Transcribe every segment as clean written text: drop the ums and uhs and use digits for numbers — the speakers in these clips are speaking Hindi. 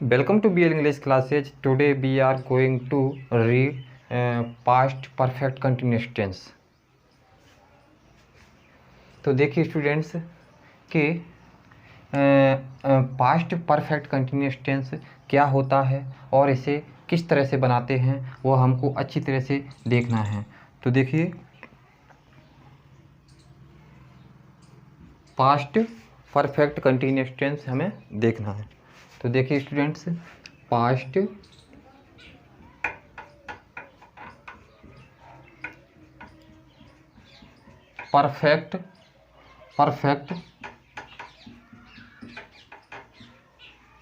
Welcome to BL English classes. Today we are going to read past perfect continuous tense. तो देखिए स्टूडेंट्स कि पास्ट परफेक्ट कंटिन्यूस टेंस क्या होता है और इसे किस तरह से बनाते हैं वो हमको अच्छी तरह से देखना है। तो देखिए पास्ट परफेक्ट कंटिन्यूस टेंस हमें देखना है। तो देखिए students, past perfect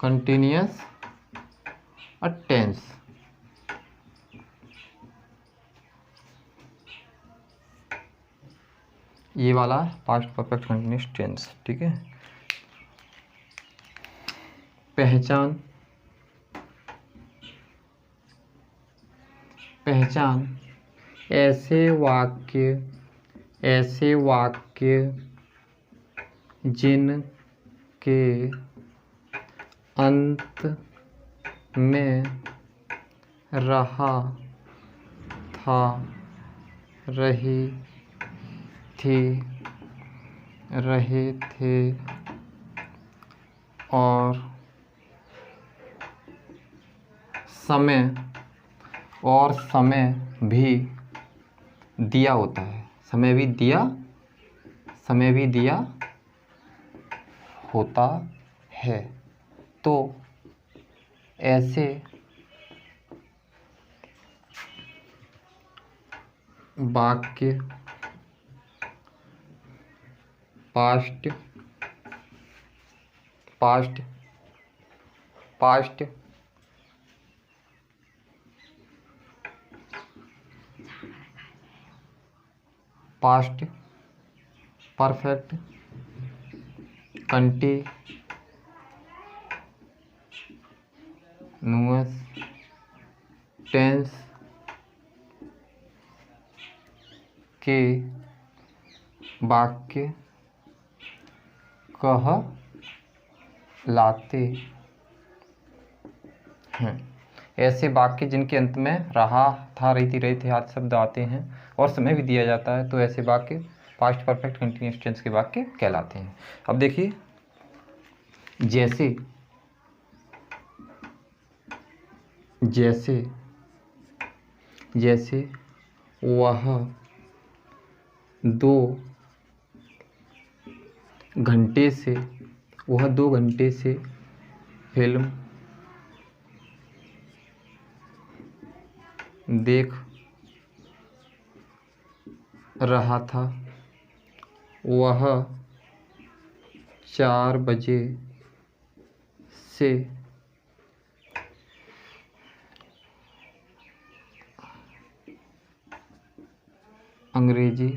continuous tense, ये वाला पास्ट परफेक्ट कंटिन्यूस टेंस, ठीक है। पहचान ऐसे वाक्य जिनके अंत में रहा था, रहे थे और समय भी दिया होता है, समय भी दिया होता है। तो ऐसे वाक्य पास्ट परफेक्ट कंटीन्यूअस टेंस के वाक्य कहलाते हैं। ऐसे वाक्य जिनके अंत में रहा था, रही थी, रहे थे आदि शब्द आते हैं और समय भी दिया जाता है, तो ऐसे वाक्य पास्ट परफेक्ट कंटीन्यूअस टेंस के वाक्य कहलाते हैं। अब देखिए, जैसे वह 2 घंटे से फिल्म देख रहा था। वह 4 बजे से अंग्रेजी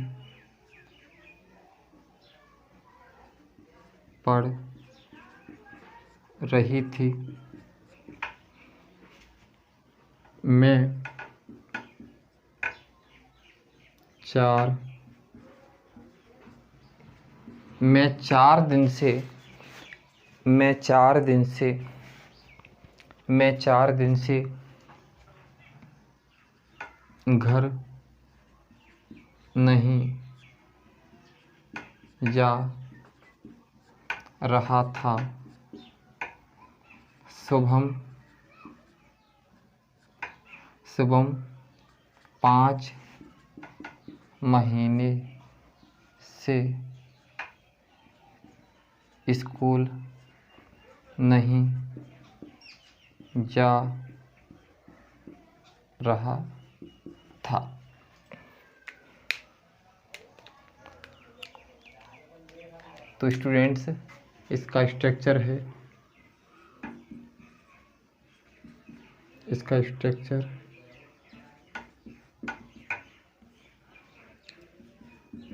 पढ़ रही थी। मैं 4 दिन से घर नहीं जा रहा था। शुभम 5 महीने से स्कूल नहीं जा रहा था। तो स्टूडेंट्स, इसका structure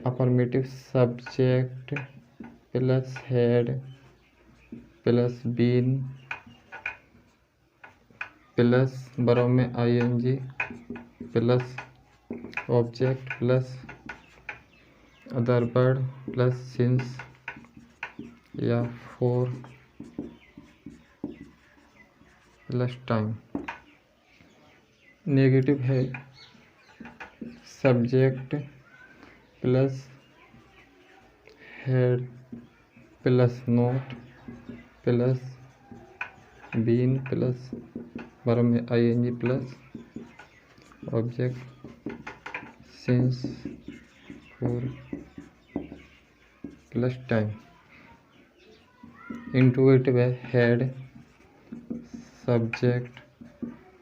affirmative subject plus had plus been plus verb में ing plus object plus other word plus since या फॉर प्लस टाइम। नेगेटिव है subject plus had plus not plus been plus verb में ING plus object since for plus time. Interrogative है had subject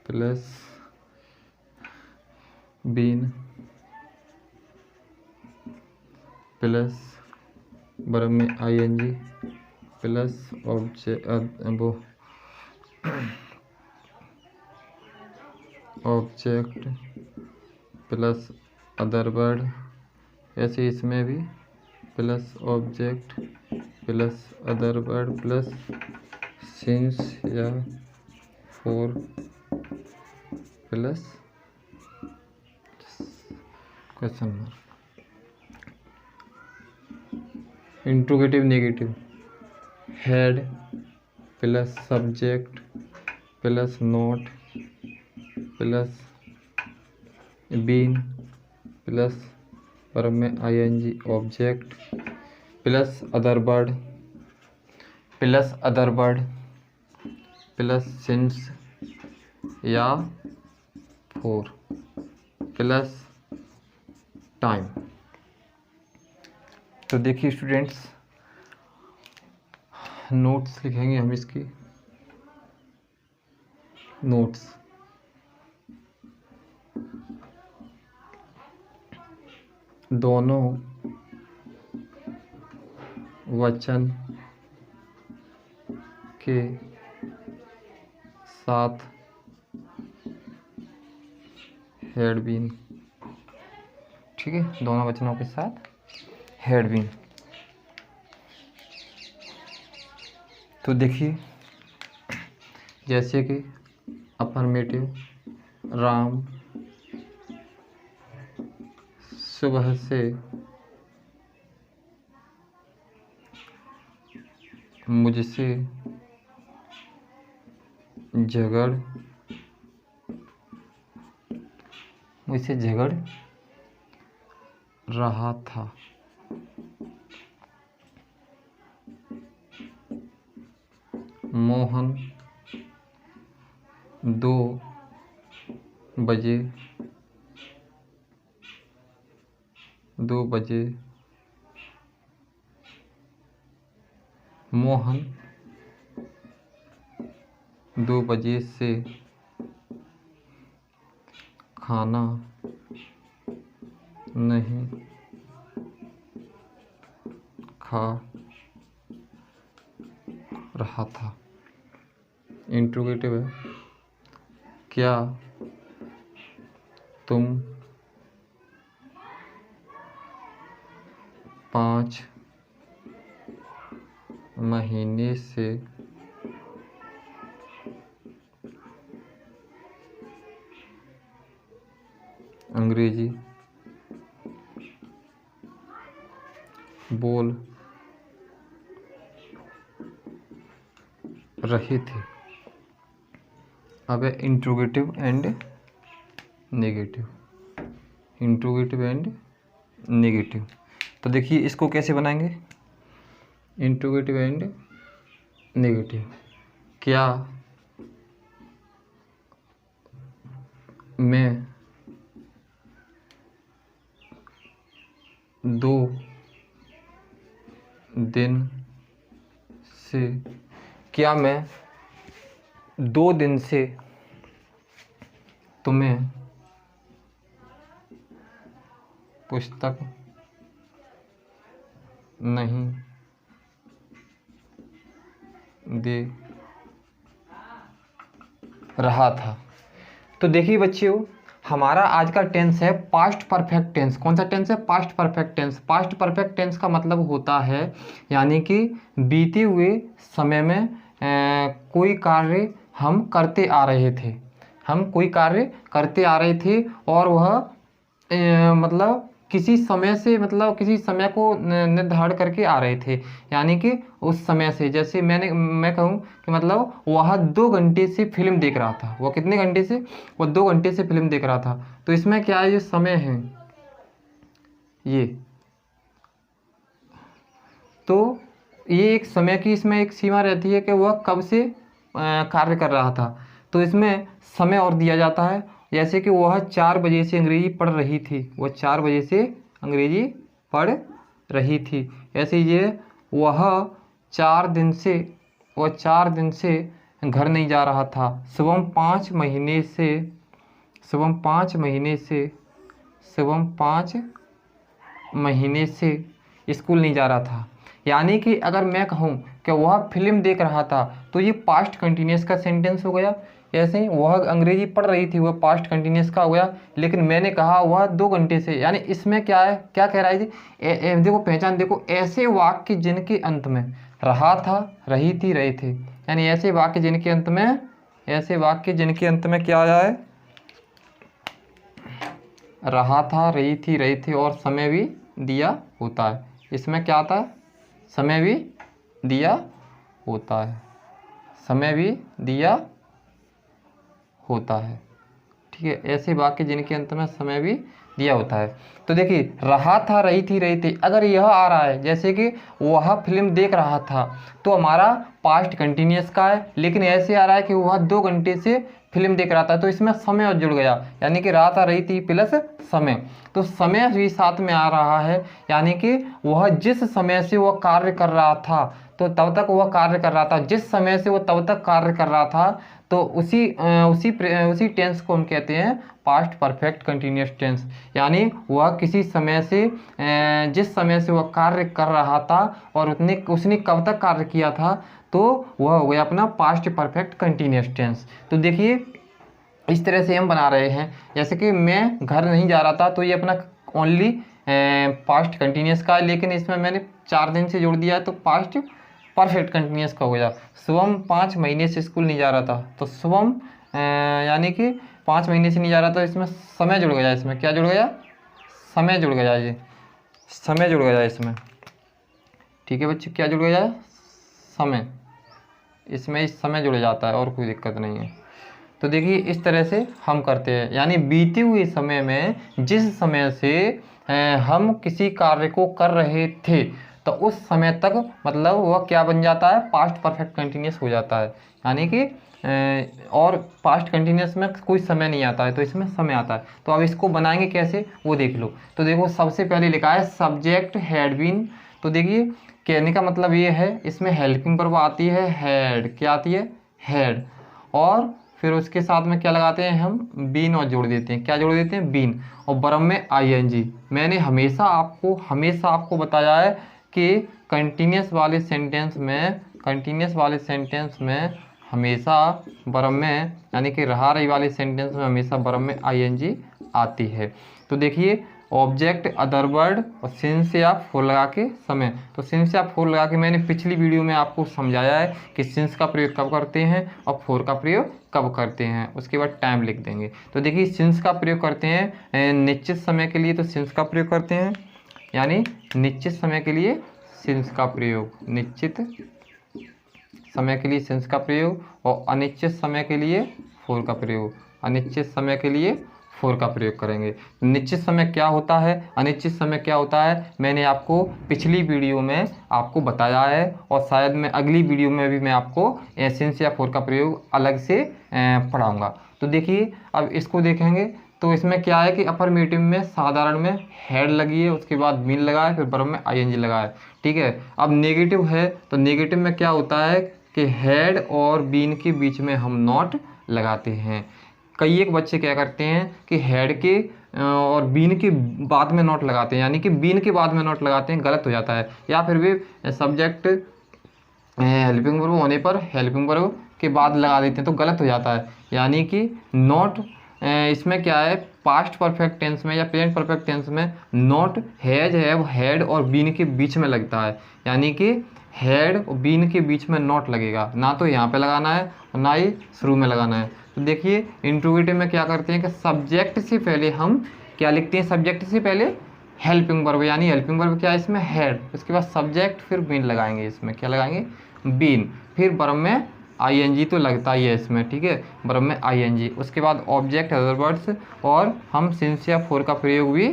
plus been plus verb में ING plus object plus other word. ऐसे इसमें भी plus object plus other word plus since या for plus question mark. Interrogative negative had plus subject plus not plus been plus verb में ING object plus other word plus since या फोर प्लस टाइम। तो देखिए स्टूडेंट्स, नोट्स लिखेंगे हम इसकी। नोट्स दोनों वचन के साथ हेड बीन। ठीक है, दोनों वचनों के साथ हेड बीन। तो देखिए जैसे कि अफर्मेटिव, राम सुबह से मुझसे झगड़ रहा था। मोहन 2 बजे मोहन 2 बजे से खाना नहीं खा रहा था। इंट्रोगेटिव है, क्या तुम 5 महीने से अंग्रेजी बोल रहे थे। अब है interrogative and negative. Interrogative and negative. तो देखिए इसको कैसे बनाएंगे। Interrogative and negative. क्या मैं 2 दिन से तुम्हें पुस्तक नहीं दे रहा था। तो देखिए बच्चों, हमारा आज का टेंस है पास्ट परफेक्ट टेंस। कौन सा टेंस है? Past perfect tense. Past perfect tense का मतलब होता है यानी कि बीते हुए समय में कोई कार्य हम करते आ रहे थे। और वह मतलब किसी समय से मतलब किसी समय को निर्धारण करके आ रहे थे, यानी कि उस समय से, जैसे मैं कहूँ कि मतलब वह 2 घंटे से फिल्म देख रहा था। वो कितने घंटे से? वो 2 घंटे से फिल्म देख रहा था। तो इसमें क्या है, ये समय है ये, तो ये एक समय की इसमें एक सीमा रहती है कि वह कब से कार्य कर रहा था। तो इसमें समय और दिया जाता है, जैसे कि वह 4 बजे से अंग्रेजी पढ़ रही थी, वह 4 बजे से अंग्रेजी पढ़ रही थी। ऐसे ये वह 4 दिन से वह 4 दिन से घर नहीं जा रहा था। शुभम 5 महीने से शुभम 5 महीने से शुभम 5 महीने से स्कूल नहीं जा रहा था। यानी कि अगर मैं कहूँ कि वह फिल्म देख रहा था तो ये पास्ट कंटिन्यूस का सेंटेंस हो गया। ऐसे ही वह अंग्रेजी पढ़ रही थी, वह पास्ट कंटिन्यूस का हो गया। लेकिन मैंने कहा वह 2 घंटे से, यानी इसमें क्या है, क्या कह रहा है जी, देखो पहचान, देखो ऐसे वाक्य जिनके अंत में रहा था, रही थी, रहे थे, यानी ऐसे वाक्य जिनके अंत में क्या आया है, रहा था, रही थी, रहे थे और समय भी दिया होता है। इसमें क्या आता है, समय भी दिया होता है, समय भी दिया होता है। ठीक है, ऐसे वाक्य जिनके अंत में समय भी दिया होता है। तो देखिए, रहा था, रही थी, रही थी, अगर यह आ रहा है जैसे कि वह फिल्म देख रहा था, तो हमारा पास्ट कंटिन्यूस का है। लेकिन ऐसे आ रहा है कि वह 2 घंटे से फिल्म देख रहा था, तो इसमें समय और जुड़ गया, यानी कि रहा था, रही थी प्लस समय, तो समय भी साथ में आ रहा है। यानी कि वह जिस समय से वह कार्य कर रहा था, तो तब तक वह कार्य कर रहा था, जिस समय से वह तब तक कार्य कर रहा था, तो उसी टेंस को हम कहते हैं पास्ट परफेक्ट कंटिन्यूस टेंस। यानी वह किसी समय से जिस समय से वह कार्य कर रहा था और उसने कब तक कार्य किया था, तो वह हो गया अपना पास्ट परफेक्ट कंटिन्यूस टेंस। तो देखिए, इस तरह से हम बना रहे हैं, जैसे कि मैं घर नहीं जा रहा था, तो ये अपना ओनली पास्ट कंटिन्यूस का है, लेकिन इसमें मैंने 4 दिन से जोड़ दिया है, तो पास्ट परफेक्ट कंटिन्यूस का हो गया। शुभम 5 महीने से स्कूल नहीं जा रहा था, तो शुभम यानी कि 5 महीने से नहीं जा रहा था, इसमें समय जुड़ गया, इसमें क्या जुड़ गया, समय जुड़ गया, ये समय जुड़ गया इसमें। ठीक है बच्चे, क्या जुड़ गया, समय, इसमें इस समय जुड़ जाता है और कोई दिक्कत नहीं है। तो देखिए, इस तरह से हम करते हैं, यानी बीते हुए समय में जिस समय से हम किसी कार्य को कर रहे थे, तो उस समय तक मतलब वह क्या बन जाता है, पास्ट परफेक्ट कंटिन्यूस हो जाता है। यानी कि और पास्ट कंटिन्यूस में कोई समय नहीं आता है, तो इसमें समय आता है। तो अब इसको बनाएंगे कैसे, वो देख लो। तो देखो, सबसे पहले लिखा है सब्जेक्ट हैड बीन। तो देखिए, कहने का मतलब ये है, इसमें हेल्पिंग वर्ब आती है हैड, क्या आती है, हैड, और फिर उसके साथ में क्या लगाते हैं हम, बीन, और जोड़ देते हैं, क्या जोड़ देते हैं, बीन, और वर्ब में आईएनजी। मैंने हमेशा आपको बताया है कि कंटिन्यूस वाले सेंटेंस में हमेशा वर्ब में, यानी कि रहा रही वाले सेंटेंस में हमेशा वर्ब में आईएनजी आती है। तो देखिए, ऑब्जेक्ट, अदर वर्ड और सिंस या फोर लगा के समय। तो सिंस या फोर लगा के मैंने पिछली वीडियो में आपको समझाया है कि सिंस का प्रयोग कब करते हैं और फोर का प्रयोग कब करते हैं, उसके बाद टाइम लिख देंगे। तो देखिए, सिंस का प्रयोग करते हैं निश्चित समय के लिए, तो सिंस का प्रयोग करते हैं, यानी निश्चित समय के लिए सिंस का प्रयोग, निश्चित समय के लिए सिंस का प्रयोग, और अनिश्चित समय के लिए फोर का प्रयोग, अनिश्चित समय के लिए फोर का प्रयोग करेंगे। निश्चित समय क्या होता है, अनिश्चित समय क्या होता है, मैंने आपको पिछली वीडियो में आपको बताया है, और शायद मैं अगली वीडियो में भी मैं आपको सिंस या फोर का प्रयोग अलग से पढ़ाऊँगा। तो देखिए, अब इसको देखेंगे, तो इसमें क्या है कि अफर्मेटिव में साधारण में हेड लगी है, उसके बाद बीन लगा है, फिर वर्ब में आईएनजी लगा है। ठीक है, अब नेगेटिव है, तो नेगेटिव में क्या होता है कि हेड और बीन के बीच में हम नॉट लगाते हैं। कई एक बच्चे क्या करते हैं कि हेड के और बीन के बाद में नॉट लगाते हैं, यानी कि बीन के बाद में नॉट लगाते हैं, गलत हो जाता है। या फिर वे सब्जेक्ट हेल्पिंग वर्ब होने पर हेल्पिंग वर्ब के बाद लगा देते हैं, तो गलत हो जाता है। यानी कि नॉट इसमें क्या है, पास्ट परफेक्ट टेंस में या प्रेजेंट परफेक्ट टेंस में नॉट हैज है वो हेड और बीन के बीच में लगता है, यानी कि हेड और बीन के बीच में नॉट लगेगा, ना तो यहाँ पे लगाना है और ना ही शुरू में लगाना है। तो देखिए, इंट्रोगेटिव में क्या करते हैं कि सब्जेक्ट से पहले हम क्या लिखते हैं, सब्जेक्ट से पहले हेल्पिंग वर्ब, यानी हेल्पिंग वर्ब क्या है इसमें, हेड, उसके बाद सब्जेक्ट, फिर बीन लगाएंगे, इसमें क्या लगाएंगे, बीन, फिर वर्ब में आईएनजी तो लगता ही है इसमें, ठीक है, वर्ब में आईएनजी, उसके बाद ऑब्जेक्ट अदर वर्ड्स, और हम सिंस या फॉर का प्रयोग भी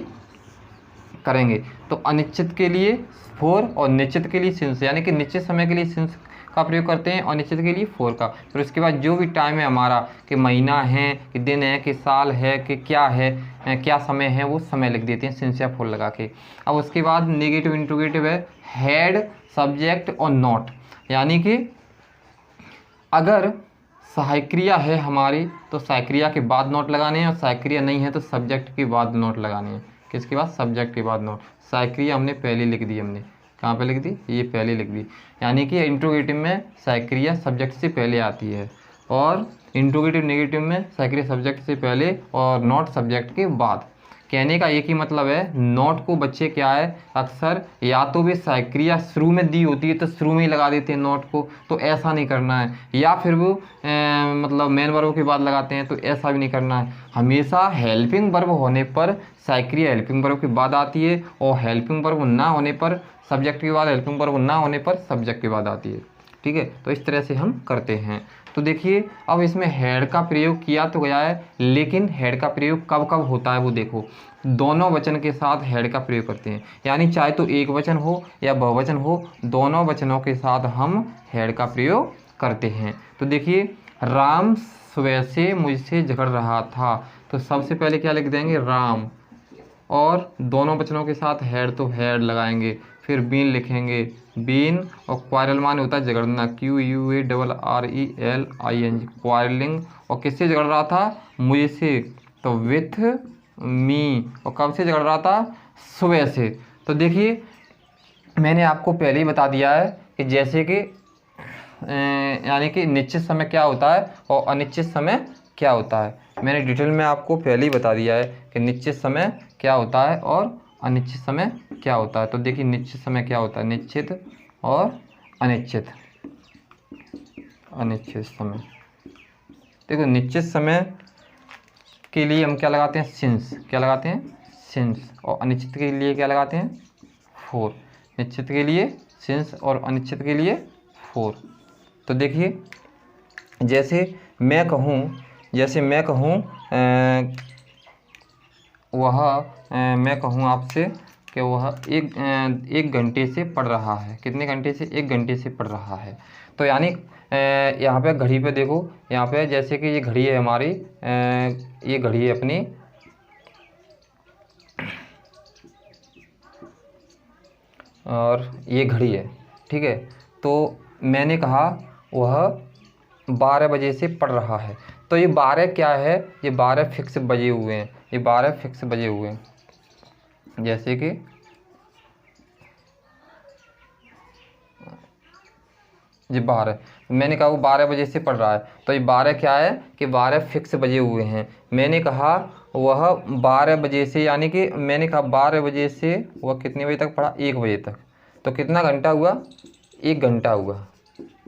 करेंगे। तो अनिश्चित के लिए फॉर और निश्चित के लिए सिंस, यानी कि निश्चित समय के लिए सिंस का प्रयोग करते हैं और निश्चित के लिए फॉर का। फिर उसके बाद जो भी टाइम है हमारा, कि महीना है, कि दिन है, कि साल है, कि क्या है, क्या समय है, वो समय लिख देते हैं सिंस या फॉर लगा के। अब उसके बाद नेगेटिव इंट्रोगेटिव है हेड, सब्जेक्ट और नॉट, यानी कि अगर सहायक क्रिया है हमारी तो सहायक क्रिया के बाद नोट लगाने हैं, और सहायक क्रिया नहीं है तो सब्जेक्ट के बाद नोट लगाने हैं। किसके बाद, सब्जेक्ट के बाद नोट। सहायक क्रिया हमने पहले लिख दी, हमने कहाँ पे लिख दी, ये पहले लिख दी, यानी कि इंट्रोगेटिव में सहायक क्रिया सब्जेक्ट से पहले आती है, और इंट्रोगेटिव नेगेटिव में सहायक क्रिया सब्जेक्ट से पहले और नॉट सब्जेक्ट के बाद। कहने का एक ही मतलब है, नोट को बच्चे क्या है, अक्सर या तो भी सहायक क्रिया शुरू में दी होती है तो शुरू में ही लगा देते हैं नोट को, तो ऐसा नहीं करना है, या फिर वो मतलब मेन वर्ब के बाद लगाते हैं, तो ऐसा भी नहीं करना है। हमेशा हेल्पिंग वर्ब होने पर सहायक क्रिया हेल्पिंग वर्ब के बाद आती है, और हेल्पिंग वर्ब ना होने पर सब्जेक्ट के बाद, हेल्पिंग वर्ब ना होने पर सब्जेक्ट के बाद आती है, ठीक है। तो इस तरह से हम करते हैं। तो देखिए अब इसमें हेड का प्रयोग किया तो गया है, लेकिन हेड का प्रयोग कब कब होता है वो देखो, दोनों वचन के साथ हेड का प्रयोग करते हैं, यानी चाहे तो एक वचन हो या बहुवचन हो, दोनों वचनों के साथ हम हेड का प्रयोग करते हैं। तो देखिए राम सुबह से मुझसे झगड़ रहा था, तो सबसे पहले क्या लिख देंगे, राम, और दोनों वचनों के साथ हेड तो हेड लगाएंगे, फिर बीन लिखेंगे, बीन, और क्वारल मान होता है झगड़ना, QUARRELING, क्वारलिंग, और किससे झगड़ रहा था, मुझसे, तो विथ मी, और कब से झगड़ रहा था, सुबह से। तो देखिए मैंने आपको पहले ही बता दिया है कि जैसे कि यानी कि निश्चित समय क्या होता है और अनिश्चित समय क्या होता है, मैंने डिटेल में आपको पहले ही बता दिया है कि निश्चित समय क्या होता है और अनिश्चित समय क्या होता है। तो देखिए निश्चित समय क्या होता है, निश्चित और अनिश्चित, अनिश्चित समय। देखो निश्चित समय के लिए हम क्या लगाते हैं, सिंस, क्या लगाते हैं, सिंस, और अनिश्चित के लिए क्या लगाते हैं, फॉर। निश्चित के लिए सिंस और अनिश्चित के लिए फॉर। तो देखिए जैसे मैं कहूँ, जैसे मैं कहूँ मैं कहूँ आपसे कि वह एक घंटे से पढ़ रहा है, कितने घंटे से, 1 घंटे से पढ़ रहा है। तो यानी यहाँ पे घड़ी पे देखो, यहाँ पे जैसे कि ये घड़ी है हमारी, ये घड़ी है अपनी, और ये घड़ी है, ठीक है। तो मैंने कहा वह 12 बजे से पढ़ रहा है, तो ये 12 क्या है, ये 12 फिक्स बजे हुए हैं, ये 12 फिक्स बजे हुए हैं। जैसे कि ये 12, मैंने कहा वो 12 बजे से पढ़ रहा है, तो ये 12 क्या है कि 12 फिक्स बजे हुए हैं। मैंने कहा वह 12 बजे से, यानी कि मैंने कहा 12 बजे से वह कितने बजे तक पढ़ा, 1 बजे तक, तो कितना घंटा हुआ, 1 घंटा हुआ,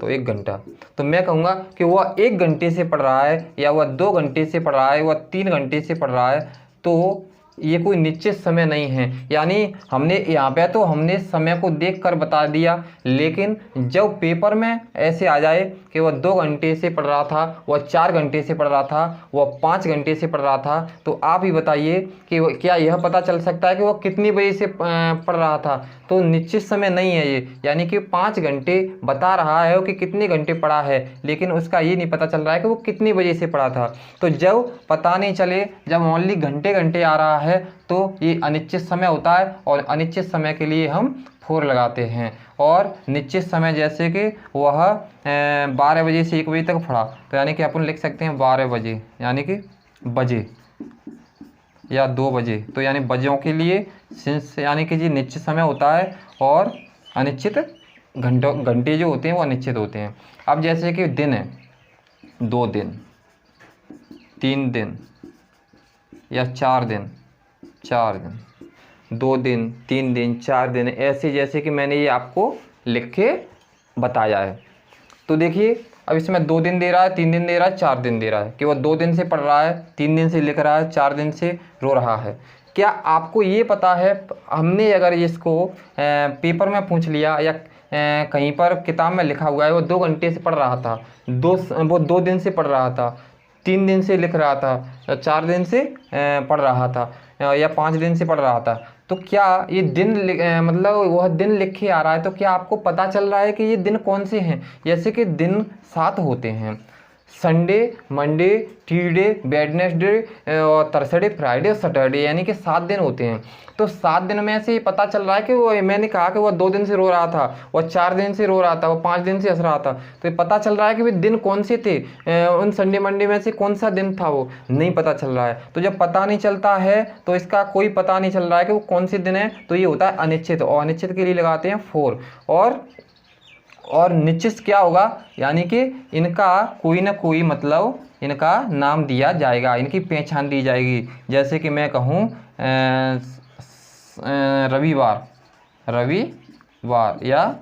तो 1 घंटा। तो मैं कहूँगा कि वह 1 घंटे से पढ़ रहा है, या वह 2 घंटे से पढ़ रहा है, वह 3 घंटे से पढ़ रहा है, तो ये कोई निश्चित समय नहीं है। यानी हमने यहाँ पे तो हमने समय को देखकर बता दिया, लेकिन जब पेपर में ऐसे आ जाए कि वह 2 घंटे से पढ़ रहा था, वह 4 घंटे से पढ़ रहा था, वह 5 घंटे से पढ़ रहा था, तो आप ही बताइए कि क्या यह पता चल सकता है कि वह कितनी बजे से पढ़ रहा था। तो निश्चित समय नहीं है ये, यानी कि 5 घंटे बता रहा है कि कितने घंटे पढ़ा है, लेकिन उसका ये नहीं पता चल रहा है कि वो कितनी बजे से पढ़ा था। तो जब पता नहीं चले, जब ओनली घंटे घंटे आ रहा है, तो ये अनिश्चित समय होता है, और अनिश्चित समय के लिए हम फॉर लगाते हैं। और निश्चित समय जैसे कि वह 12 बजे से 1 बजे तक पढ़ा, तो यानी कि अपन लिख सकते हैं 12 बजे, यानी कि बजे, या 2 बजे, तो यानी बजों के लिए सिंस, यानी कि जी निश्चित समय होता है, और अनिश्चित घंटे जो होते हैं वो अनिश्चित होते हैं। अब जैसे कि दिन है, 2 दिन, 3 दिन, या 4 दिन, 4 दिन, 2 दिन, 3 दिन, 4 दिन, ऐसे जैसे कि मैंने ये आपको लिख के बताया है। तो देखिए अब इसमें 2 दिन दे रहा है, 3 दिन दे रहा है, 4 दिन दे रहा है, कि वह 2 दिन से पढ़ रहा है, 3 दिन से लिख रहा है, 4 दिन से रो रहा है। क्या आपको ये पता है, हमने अगर इसको पेपर में पूछ लिया या कहीं पर किताब में लिखा हुआ है, वो 2 घंटे से पढ़ रहा था, वो 2 दिन से पढ़ रहा था, 3 दिन से लिख रहा था, 4 दिन से पढ़ रहा था, या 5 दिन से पढ़ रहा था, तो क्या ये दिन मतलब वह दिन लिख के आ रहा है, तो क्या आपको पता चल रहा है कि ये दिन कौन से हैं? जैसे कि दिन 7 होते हैं, संडे, मंडे, ट्यूसडे, वेडनेसडे और थर्सडे, फ्राइडे और सैटरडे, यानी कि 7 दिन होते हैं। तो 7 दिन में से पता चल रहा है कि वो, मैंने कहा कि वो 2 दिन से रो रहा था, वो 4 दिन से रो रहा था, वो 5 दिन से हंस रहा था, तो ये पता चल रहा है कि वे दिन कौन से थे, उन संडे मंडे में से कौन सा दिन था, वो नहीं पता चल रहा है। तो जब पता नहीं चलता है तो इसका कोई पता नहीं चल रहा है कि वो कौन से दिन है, तो ये होता है अनिश्चित, और अनिश्चित के लिए लगाते हैं 4। और निश्चित क्या होगा, यानी कि इनका कोई ना कोई मतलब इनका नाम दिया जाएगा, इनकी पहचान दी जाएगी। जैसे कि मैं कहूँ रविवार या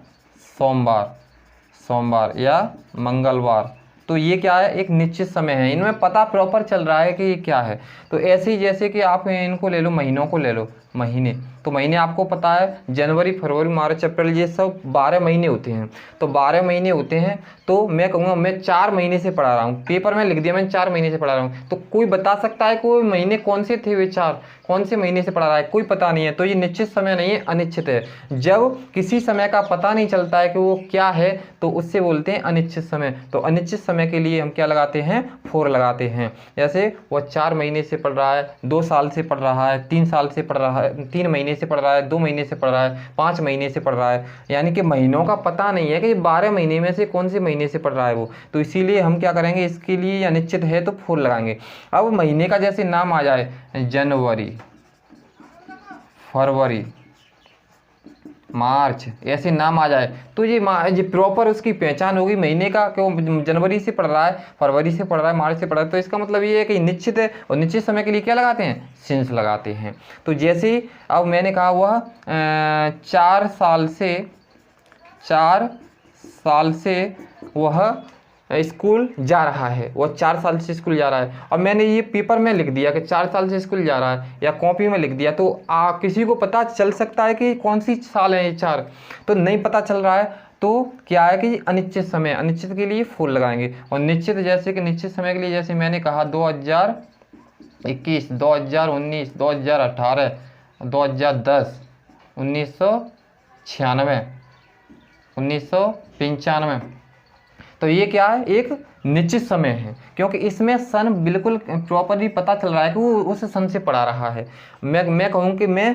सोमवार या मंगलवार, तो ये क्या है, एक निश्चित समय है, इनमें पता प्रॉपर चल रहा है कि ये क्या है। तो ऐसे ही जैसे कि आप इनको ले लो, महीनों को ले लो, महीने, तो महीने आपको पता है जनवरी, फरवरी, मार्च, अप्रैल, ये सब 12 महीने होते हैं। तो 12 महीने होते हैं, तो मैं कहूँगा मैं 4 महीने से पढ़ा रहा हूँ, पेपर में लिख दिया मैं 4 महीने से पढ़ा रहा हूँ। तो कोई बता सकता है कोई महीने कौन से थे, वे 4 कौन से महीने से पढ़ा रहा है, कोई पता नहीं है। तो ये निश्चित समय नहीं है, अनिश्चित है। जब किसी समय का पता नहीं चलता है कि वो क्या है, तो उससे बोलते हैं अनिश्चित समय। तो अनिश्चित समय के लिए हम क्या लगाते हैं, 4 लगाते हैं। जैसे वो 4 महीने से पढ़ रहा है, 2 साल से पढ़ रहा है, 3 साल से पढ़ रहा है, 3 महीने से पढ़ रहा है, 2 महीने से पढ़ रहा है, 5 महीने से पढ़ रहा है, यानी कि महीनों का पता नहीं है कि 12 महीने में से कौन से महीने से पढ़ रहा है वो। तो इसीलिए हम क्या करेंगे, इसके लिए अनिश्चित है तो 4 लगाएंगे। अब महीने का जैसे नाम आ जाए, जनवरी, फरवरी, मार्च, ऐसे नाम आ जाए, तो ये प्रॉपर उसकी पहचान होगी महीने का, क्यों जनवरी से पढ़ रहा है, फरवरी से पढ़ रहा है, मार्च से पढ़ रहा है, तो इसका मतलब ये है कि निश्चित है। और निश्चित समय के लिए क्या लगाते हैं, सिंस लगाते हैं। तो जैसे अब मैंने कहा वह 4 साल से वह स्कूल जा रहा है, वो 4 साल से स्कूल जा रहा है। और मैंने ये पेपर में लिख दिया कि 4 साल से स्कूल जा रहा है, या कॉपी में लिख दिया, तो किसी को पता चल सकता है कि कौन सी साल है ये 4, तो नहीं पता चल रहा है। तो क्या है कि अनिश्चित समय, अनिश्चित के लिए 4 लगाएंगे। और निश्चित, जैसे कि निश्चित समय के लिए जैसे मैंने कहा 2021, 2019, 2018, 2010, 1996, 1995, तो ये क्या है, एक निश्चित समय है, क्योंकि इसमें सन बिल्कुल प्रॉपरली पता चल रहा है कि वो उस सन से पढ़ा रहा है। मैं कहूँ कि मैं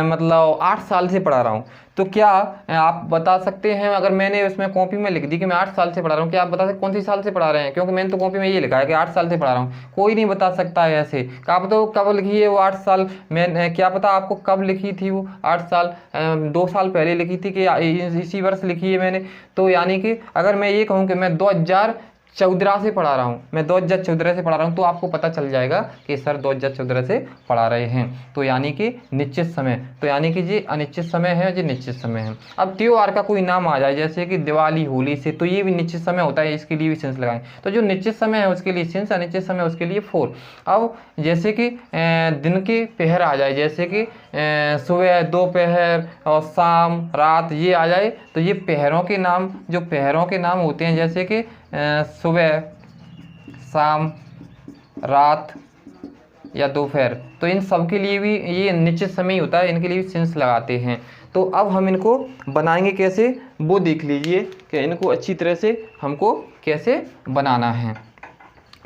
मतलब 8 साल से पढ़ा रहा हूँ, तो क्या आप बता सकते हैं, अगर मैंने उसमें कॉपी में लिख दी कि मैं 8 साल से पढ़ा रहा हूँ, क्या आप बता सकते कौन सी साल से पढ़ा रहे हैं? क्योंकि मैंने तो कॉपी में ये लिखा है कि 8 साल से पढ़ा रहा हूँ, कोई नहीं बता सकता है ऐसे। आप तो कब लिखी है वो 8 साल, मैं क्या पता आपको कब लिखी थी वो 8 साल, 2 साल पहले लिखी थी कि इसी वर्ष लिखी है मैंने। तो यानी कि अगर मैं ये कहूँ कि मैं 2014 से पढ़ा रहा हूँ, मैं 2014 से पढ़ा रहा हूँ, तो आपको पता चल जाएगा कि सर 2014 से पढ़ा रहे हैं। तो यानी कि निश्चित समय, तो यानी कि जी अनिश्चित समय है, जी निश्चित समय है। अब त्योहार का कोई नाम आ जाए, जैसे कि दिवाली, होली से, तो ये भी निश्चित समय होता है, इसके लिए भी सेंस लगाएं। तो जो निश्चित समय है उसके लिए सेंस, अनिश्चित समय उसके लिए 4। अब जैसे कि दिन के पहर आ जाए, जैसे कि सुबह, दोपहर और शाम, रात, ये आ जाए, तो ये पहरों के नाम, जो पहरों के नाम होते हैं, जैसे कि सुबह, शाम, रात या दोपहर, तो इन सब के लिए भी ये निश्चित समय ही होता है, इनके लिए भी सेंस लगाते हैं। तो अब हम इनको बनाएंगे कैसे, वो देख लीजिए कि इनको अच्छी तरह से हमको कैसे बनाना है।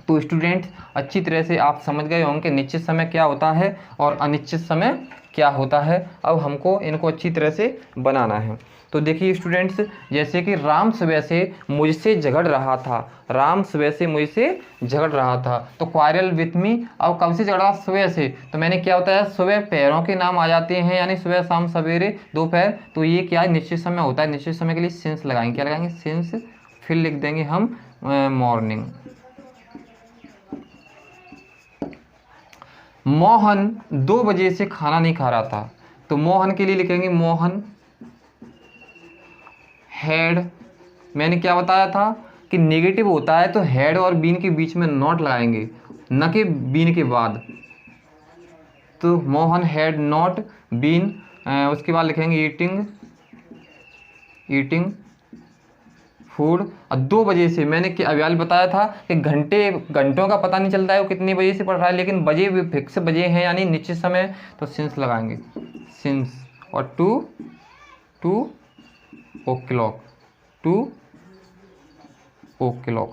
तो स्टूडेंट अच्छी तरह से आप समझ गए होंगे कि निश्चित समय क्या होता है और अनिश्चित समय क्या होता है। अब हमको इनको अच्छी तरह से बनाना है। तो देखिए स्टूडेंट्स, जैसे कि राम सुबह से मुझसे झगड़ रहा था, राम सुबह से मुझसे झगड़ रहा था, तो क्वारल विथ मी। अब कब से झगड़ा, सुबह से, तो मैंने क्या होता है, सुबह पैरों के नाम आ जाते हैं, यानी सुबह, शाम, सवेरे, दोपहर, तो ये क्या है, निश्चित समय होता है। निश्चित समय के लिए सेंस लगाएंगे, क्या लगाएंगे, सेंस, फिर लिख देंगे हम मॉर्निंग। मोहन 2 बजे से खाना नहीं खा रहा था, तो मोहन के लिए लिखेंगे मोहन हेड। मैंने क्या बताया था कि नेगेटिव होता है तो हेड और बीन के बीच में नॉट लगाएंगे, न कि बीन के बाद। तो मोहन हैड नॉट बीन, उसके बाद लिखेंगे ईटिंग फूड। और 2 बजे से, मैंने क्या अभी बताया था कि घंटों का पता नहीं चलता है वो कितनी बजे से पढ़ रहा है, लेकिन बजे भी फिक्स बजे हैं यानी निश्चित समय, तो सिंस लगाएंगे सिंस। और 2 o'clock 2 o'clock।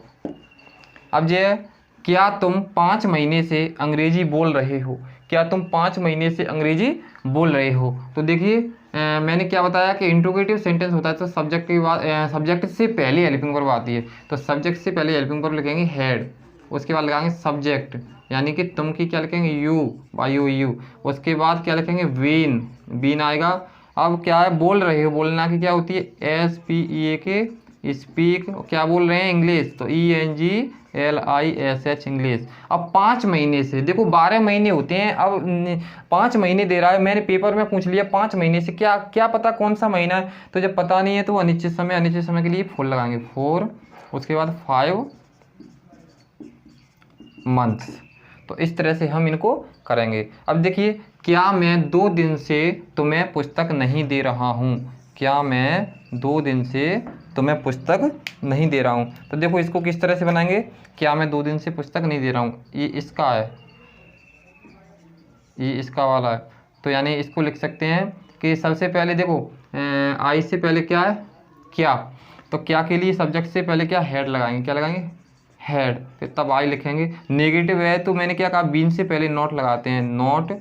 अब ये क्या तुम 5 महीने से अंग्रेजी बोल रहे हो, क्या तुम 5 महीने से अंग्रेजी बोल रहे हो। तो देखिए मैंने क्या बताया कि इंट्रोगेटिव सेंटेंस होता है तो सब्जेक्ट की बात, सब्जेक्ट से पहले हेल्पिंग वर्ब आती है, तो सब्जेक्ट से पहले हेल्पिंग वर्ब लिखेंगे हैड, उसके बाद लगाएंगे सब्जेक्ट यानी कि तुम की क्या लिखेंगे यू, उसके बाद क्या लिखेंगे बीन आएगा। अब क्या है, बोल रहे हो, बोलना की क्या होती है SPEAK, स्पीक, क्या बोल रहे हैं इंग्लिश, तो ENGLISH इंग्लिश। अब 5 महीने से, देखो 12 महीने होते हैं, अब 5 महीने दे रहा है, मैंने पेपर में पूछ लिया 5 महीने से, क्या क्या पता कौन सा महीना है, तो जब पता नहीं है तो अनिश्चित समय के लिए 4 लगाएंगे 4, उसके बाद 5 मंथ्स। तो इस तरह से हम इनको करेंगे। अब देखिए, क्या मैं 2 दिन से तुम्हें पुस्तक नहीं दे रहा हूँ, क्या मैं 2 दिन से तुम्हें पुस्तक नहीं दे रहा हूँ। तो देखो इसको किस तरह से बनाएंगे, क्या मैं 2 दिन से पुस्तक नहीं दे रहा हूँ, ये इसका है, ये इसका वाला है, तो यानी इसको लिख सकते हैं कि सबसे पहले देखो आई से पहले क्या है, क्या, तो क्या के लिए सब्जेक्ट से पहले क्या हैड लगाएंगे, क्या लगाएंगे हैड, फिर तब आई लिखेंगे। नेगेटिव है तो मैंने क्या कहा, बीन से पहले नॉट लगाते हैं, नॉट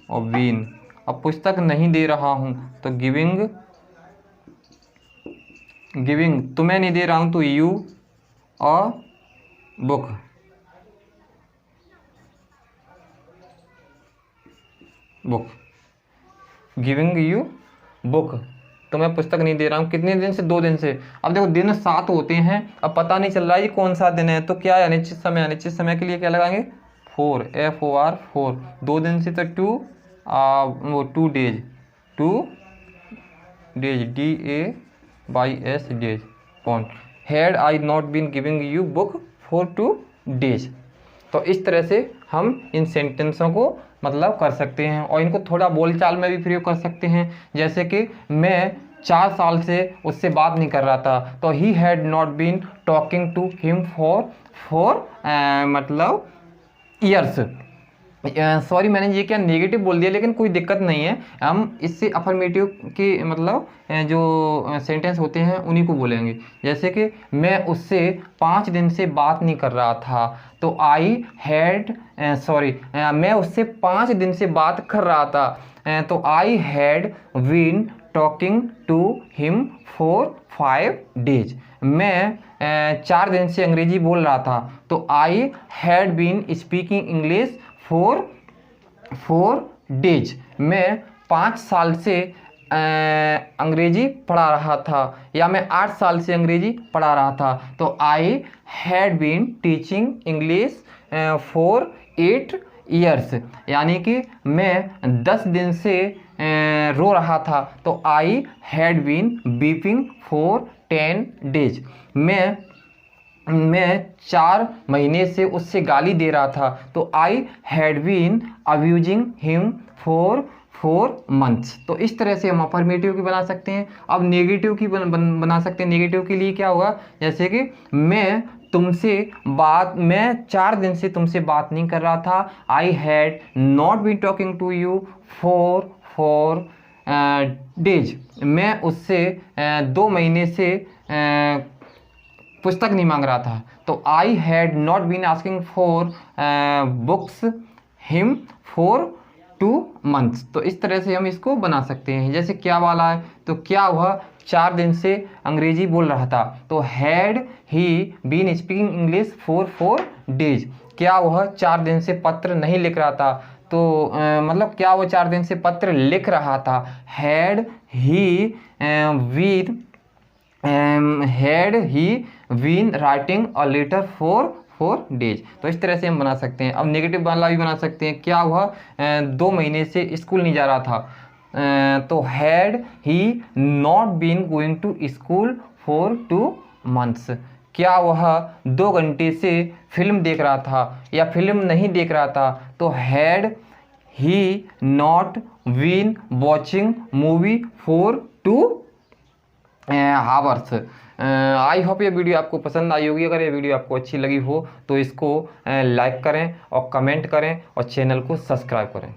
और बीन। अब पुस्तक नहीं दे रहा हूँ तो गिविंग तुम्हें नहीं दे रहा हूँ तो यू और बुक, गिविंग यू बुक, तुम्हें पुस्तक नहीं दे रहा हूँ, कितने दिन से, 2 दिन से। अब देखो दिन 7 होते हैं, अब पता नहीं चल रहा है ये कौन सा दिन है, तो क्या है अनिश्चित समय के लिए क्या लगाएंगे 4, FOR 4, 2 दिन से तो 2 2 days, 2 days DAYS days, point, had I not been giving you book for 2 days. तो इस तरह से हम इन सेंटेंसों को मतलब कर सकते हैं, और इनको थोड़ा बोलचाल में भी प्रयोग कर सकते हैं। जैसे कि मैं 4 साल से उससे बात नहीं कर रहा था, तो he had not been talking to him for मतलब ईयर्स। सॉरी मैंने ये क्या नेगेटिव बोल दिया, लेकिन कोई दिक्कत नहीं है, हम इससे अफर्मेटिव के मतलब जो सेंटेंस होते हैं उन्हीं को बोलेंगे। जैसे कि मैं उससे 5 दिन से बात नहीं कर रहा था, तो मैं उससे 5 दिन से बात कर रहा था, तो I had been talking to him for 5 days. मैं 4 दिन से अंग्रेजी बोल रहा था, तो I had been speaking English for 4 days. मैं 5 साल से अंग्रेजी पढ़ा रहा था, या मैं 8 साल से अंग्रेजी पढ़ा रहा था, तो I had been teaching English for 8 years. यानी कि मैं 10 दिन से रो रहा था, तो I had been weeping for 10 days. मैं 4 महीने से उससे गाली दे रहा था, तो I had been abusing him for 4 months. तो इस तरह से हम अफर्मेटिव की बना सकते हैं। अब नेगेटिव की बना सकते हैं। नेगेटिव के लिए क्या होगा, जैसे कि मैं 4 दिन से तुमसे बात नहीं कर रहा था, I had not been talking to you for days. मैं उससे 2 महीने से पुस्तक नहीं मांग रहा था, तो I had not been asking for books him for 2 months. तो इस तरह से हम इसको बना सकते हैं। जैसे क्या वाला है, तो क्या हुआ, 4 दिन से अंग्रेजी बोल रहा था, तो had he been speaking English for 4 days. क्या वह 4 दिन से पत्र नहीं लिख रहा था, तो मतलब क्या वो 4 दिन से पत्र लिख रहा था, had he been writing a letter for 4 days. तो इस तरह से हम बना सकते हैं। अब नेगेटिव वाला भी बना सकते हैं। क्या हुआ, 2 महीने से स्कूल नहीं जा रहा था, तो had he not been going to school for 2 months. क्या वह 2 घंटे से फिल्म देख रहा था या फिल्म नहीं देख रहा था, तो had he not been watching movie for 2 hours. I hope ये वीडियो आपको पसंद आई होगी। अगर ये वीडियो आपको अच्छी लगी हो तो इसको लाइक करें और कमेंट करें और चैनल को सब्सक्राइब करें।